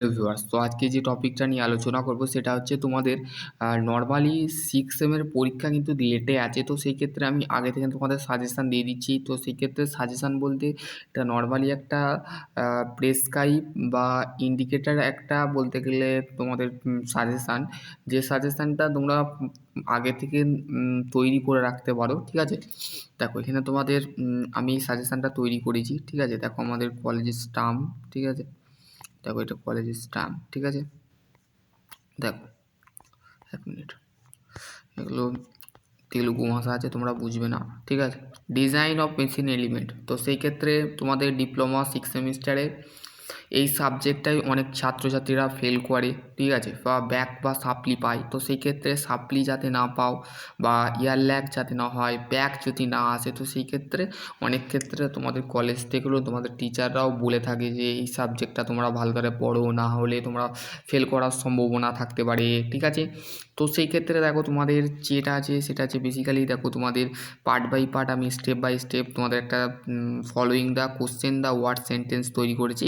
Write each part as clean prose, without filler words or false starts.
Hello viewers, তো আজকে যে টপিকটা নিয়ে আলোচনা করব সেটা হচ্ছে তোমাদের নরমালি 6 সেমের পরীক্ষা কিন্তু লেটে আছে। তো সেই ক্ষেত্রে আমি আগে থেকে তোমাদের সাজেশান দিয়ে দিচ্ছি। তো সেই ক্ষেত্রে সাজেশান বলতে এটা নরমালি একটা প্রেসক্রাইব বা ইন্ডিকেটর একটা বলতে গেলে তোমাদের সাজেশান। যে সাজেশানটা তোমরা আগে থেকে তৈরি করে রাখতে পারো, ঠিক আছে? দেখো এখানে তোমাদের আমি সাজেশানটা তৈরি করেছি, ঠিক আছে? দেখো আমাদের কলেজের স্টাম্প, ঠিক আছে? দেখো এটা কলেজের স্টাম্প, ঠিক আছে? দেখো 1 মিনিট, এগুলো তেলুগু ভাষা আছে, তোমরা বুঝবে না, ঠিক আছে? ডিজাইন অফ মেশিন এলিমেন্ট, তো সেই ক্ষেত্রে তোমাদের ডিপ্লোমা 6 সেমিস্টারে এই সাবজেক্টটাই অনেক ছাত্রছাত্রীরা ফেল করে, ঠিক আছে? বা ব্যাক বা সাপ্লি পায়। তো সেই ক্ষেত্রে সাপ্লি যাতে না পাও বা ইয়ার ল্যাগ যাতে না হয়, ব্যাক যদি না আসে, তো সেই ক্ষেত্রে অনেক ক্ষেত্রে তোমাদের কলেজ থেকেও তোমাদের টিচাররাও বলে থাকে যে এই সাবজেক্টটা তোমরা ভালো করে পড়ো, না হলে তোমরা ফেল করার সম্ভাবনা থাকতে পারে, ঠিক আছে? তো সেই ক্ষেত্রে দেখো তোমাদের যেটা আছে সেটা আছে বেসিক্যালি দেখো তোমাদের পার্ট বাই পার্ট আমি স্টেপ বাই স্টেপ তোমাদের একটা following the question the word sentence তৈরি করেছি,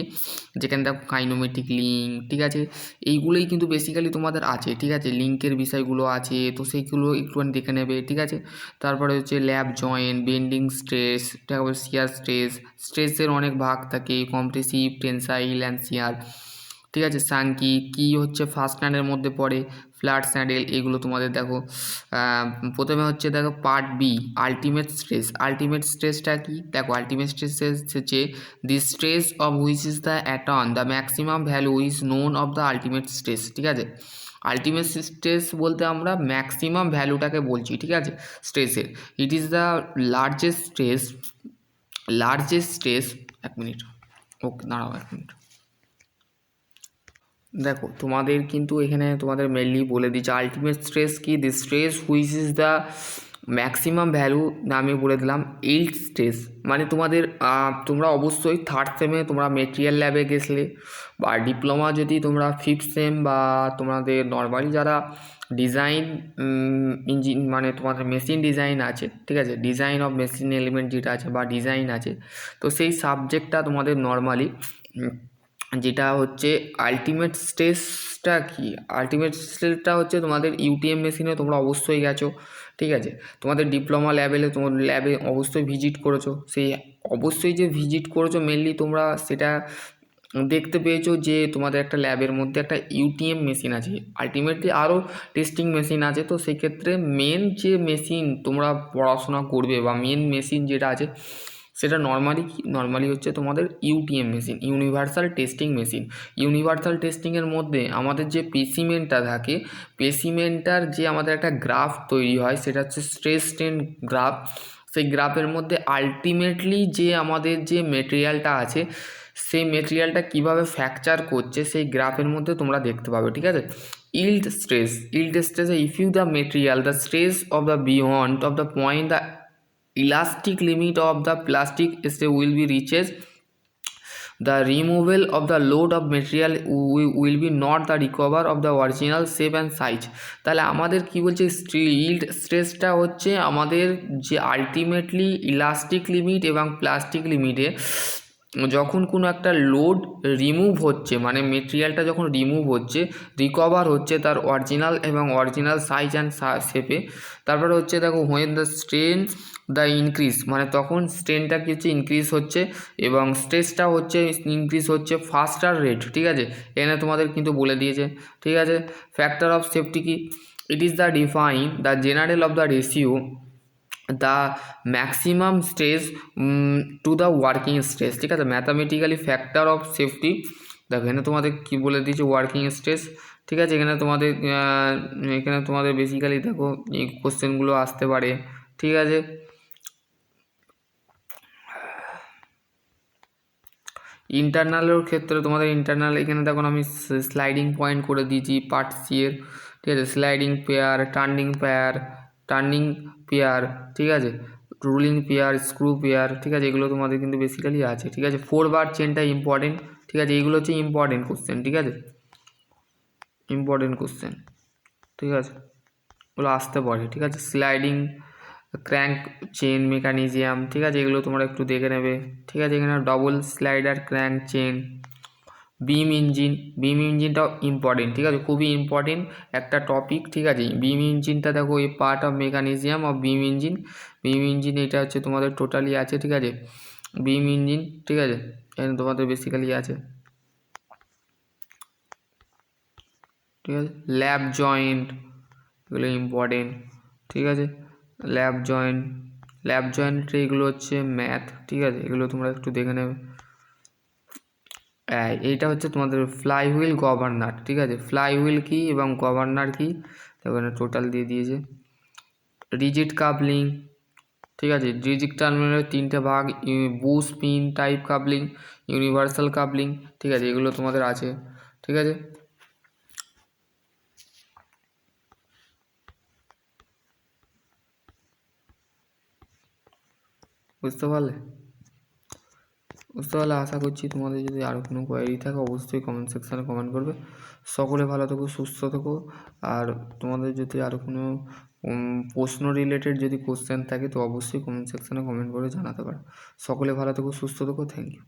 যেখানে দেখো কাইনোমেটিক লিঙ্ক, ঠিক আছে? এইগুলোই কিন্তু বেসিক্যালি তোমাদের আছে, ঠিক আছে? লিঙ্কের বিষয়গুলো আছে, তো সেইগুলো একটুখানি দেখে নেবে, ঠিক আছে? তারপরে হচ্ছে ল্যাব জয়েন্ট, বেন্ডিং স্ট্রেস, তারপরে শিয়ার স্ট্রেস, স্ট্রেসের অনেক ভাগ থাকে, কম্প্রেসিভ, টেনসাইল অ্যান্ড শিয়ার, ঠিক আছে? সাংকি কি হচ্ছে ফার্স্ট স্ট্যান্ডের মধ্যে পড়ে, ফ্ল্যাট স্যাডেল, এগুলো তোমাদের দেখো। প্রথমে হচ্ছে দেখো part B, ultimate stress. Ultimate স্ট্রেসটা কি? দেখো আলটিমেট স্ট্রেস হচ্ছে the stress of which is the attain the maximum value is known of the ultimate stress, ঠিক আছে? আলটিমেট স্ট্রেস বলতে আমরা ম্যাক্সিমাম ভ্যালুটাকে বলছি, ঠিক আছে? স্ট্রেসের it is the largest stress, largest stress. 1 minute, okay দাঁড়াও 1 মিনিট। দেখো তোমাদের কিন্তু এখানে তোমাদের মেনলি বলে দিচ্ছে আলটিমেট স্ট্রেস কি, the stress which is the maximum value, আমি বলে দিলাম 8 স্ট্রেস। মানে তোমাদের তোমরা অবশ্যই থার্ড সেমে তোমরা মেটেরিয়াল ল্যাবে গেছলে বা ডিপ্লোমা যদি তোমরা ফিফথ সেম বা তোমাদের নর্মালি যারা ডিজাইন মানে তোমাদের মেশিন ডিজাইন আছে, ঠিক আছে? ডিজাইন অফ মেশিন এলিমেন্ট যেটা আছে বা ডিজাইন আছে, তো সেই সাবজেক্টটা তোমাদের নর্মালি যেটা হচ্ছে আলটিমেট স্ট্রেসটা কি, আলটিমেট স্ট্রেসটা হচ্ছে তোমাদের ইউটিএম মেশিনে তোমরা অবশ্যই গেছো, ঠিক আছে? তোমাদের ডিপ্লোমা লেভেলে তোমার ল্যাবে অবশ্যই ভিজিট করেছো, সেই অবশ্যই যে ভিজিট করেছো মেনলি তোমরা সেটা দেখতে পেয়েছো যে তোমাদের একটা ল্যাবের মধ্যে একটা ইউটিএম মেশিন আছে, আলটিমেটলি আরও টেস্টিং মেশিন আছে। তো সেক্ষেত্রে মেন যে মেশিন তোমরা পড়াশোনা করবে বা মেন মেশিন যেটা আছে সেটা নর্মালি হচ্ছে তোমাদের UTM machine, universal testing machine. Universal টেস্টিংয়ের মধ্যে আমাদের যে স্পেসিমেনটা থাকে, স্পেসিমেনটার যে আমাদের একটা গ্রাফ তৈরি হয় সেটা হচ্ছে স্ট্রেস স্ট্রেন গ্রাফ। সেই গ্রাফের মধ্যে আলটিমেটলি যে আমাদের যে মেটেরিয়ালটা আছে সেই মেটেরিয়ালটা কীভাবে ফ্র্যাকচার করছে সেই গ্রাফের মধ্যে তোমরা দেখতে পাবে, ঠিক আছে? Yield stress if you the material the stress of the beyond of the point the elastic limit of the plastic will be reaches, the removal of the load of material will be not the recover of the original shape and size। তাহলে আমাদের কি বলছে, yield স্ট্রেসটা হচ্ছে আমাদের যে ultimately elastic limit এবং plastic লিমিটে যখন কোনো একটা লোড রিমুভ হচ্ছে, মানে মেটেরিয়ালটা যখন রিমুভ হচ্ছে, রিকভার হচ্ছে তার অরিজিনাল সাইজ অ্যান্ড শেপে। তারপরে হচ্ছে দেখো when the strain the increase, মানে তখন স্ট্রেনটা কি হচ্ছে ইনক্রিজ হচ্ছে এবং স্ট্রেসটা হচ্ছে ইনক্রিজ হচ্ছে ফাস্টার রেট, ঠিক আছে? এখানে তোমাদের কিন্তু বলে দিয়েছে, ঠিক আছে? ফ্যাক্টর অফ সেফটি কি, ইট is the define the general of the ratio the maximum stress to the working stress, ঠিক আছে? ম্যাথামেটিক্যালি ফ্যাক্টর অফ সেফটি, দেখো এখানে তোমাদের কী বলে দিয়েছে ওয়ার্কিং স্ট্রেস, ঠিক আছে? এখানে তোমাদের বেসিক্যালি দেখো এই কোশ্চেনগুলো আসতে পারে, ঠিক আছে? ইন্টারনালের ক্ষেত্রে তোমাদের ইন্টারনাল এখানে দেখো আমি স্লাইডিং পয়েন্ট করে দিয়েছি পার্ট সি এর, ঠিক আছে? স্লাইডিং পেয়ার, টার্নিং পেয়ার, ঠিক আছে? রুলিং পেয়ার, স্ক্রু পেয়ার, ঠিক আছে? এগুলো তোমাদের কিন্তু বেসিক্যালি আছে, ঠিক আছে? 4 বার চেনটা ইম্পর্টেন্ট, ঠিক আছে? এইগুলো হচ্ছে ইম্পর্টেন্ট কোশ্চেন, ঠিক আছে? ইম্পর্টেন্ট কোশ্চেন, ঠিক আছে? ওগুলো আসতে পারে, ঠিক আছে? স্লাইডিং ক্র্যাঙ্ক চেন মেকানিজম, ঠিক আছে? এগুলো তোমরা একটু দেখে নেবে, ঠিক আছে? এখানে ডবল স্লাইডার ক্র্যাঙ্ক চেন, বিম ইঞ্জিনটাও ইম্পর্টেন্ট, ঠিক আছে, খুবই ইম্পর্টেন্ট একটা টপিক, ঠিক আছে। বিম ইঞ্জিনটা দেখো এই part of mechanism of beam engine এটা হচ্ছে তোমাদের টোটালি আছে, ঠিক আছে, বিম ইঞ্জিন, ঠিক আছে, এখানে তোমাদের বেসিক্যালি আছে, ঠিক আছে। ল্যাব জয়েন্ট এগুলো ইম্পর্টেন্ট, ঠিক আছে। ল্যাব জয়েন্ট এগুলো হচ্ছে ম্যাথ, ঠিক আছে, এগুলো তোমরা একটু দেখে নেবে। এইটা হচ্ছে তোমাদের ফ্লাইহুইল গভর্নার, ঠিক আছে, ফ্লাইহুইল কি এবং গভর্নার কি এখানে টোটাল দিয়ে দিয়েছে। রিজিড কাপলিং, ঠিক আছে, রিজিড টার্মিনালের 3টে ভাগ, Bush pin type coupling, universal coupling, ঠিক আছে, এগুলো তোমাদের আছে, ঠিক আছে। বুঝতে পারলে আশা করছি। তোমাদের যদি আরও কোনো কোয়ারি থাকে অবশ্যই কমেন্ট সেকশানে কমেন্ট করবে। সকলে ভালো থেকো, সুস্থ থেকো। আর তোমাদের যদি আরও কোনো প্রশ্ন রিলেটেড যদি কোশ্চেন থাকে তো অবশ্যই কমেন্ট সেকশানে কমেন্ট করে জানাতে পারো। সকলে ভালো থেকো, সুস্থ থেকো, থ্যাংক ইউ।